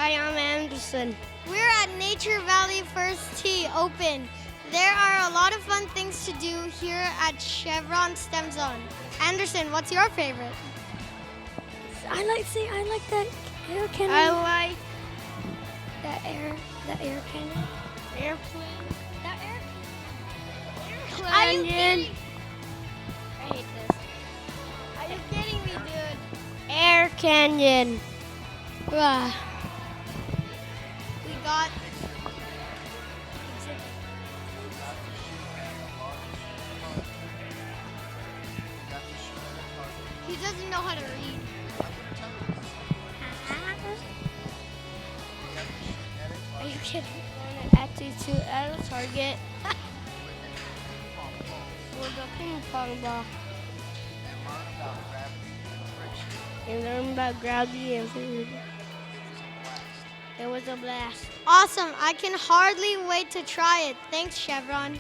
Hi, I'm Anderson. We're at Nature Valley First Tee Open. There are a lot of fun things to do here at Chevron STEM Zone. Anderson, what's your favorite? I like that air cannon. I like that air cannon. airplane. That air. Are you Canyon. kidding? I hate this. Are you kidding me, dude? Air Canyon. Ah. We got he doesn't know how to read. Are you kidding? Attitude at a target. With a ping pong ball. And learn about gravity and food. It was a blast. Awesome. I can hardly wait to try it. Thanks, Chevron.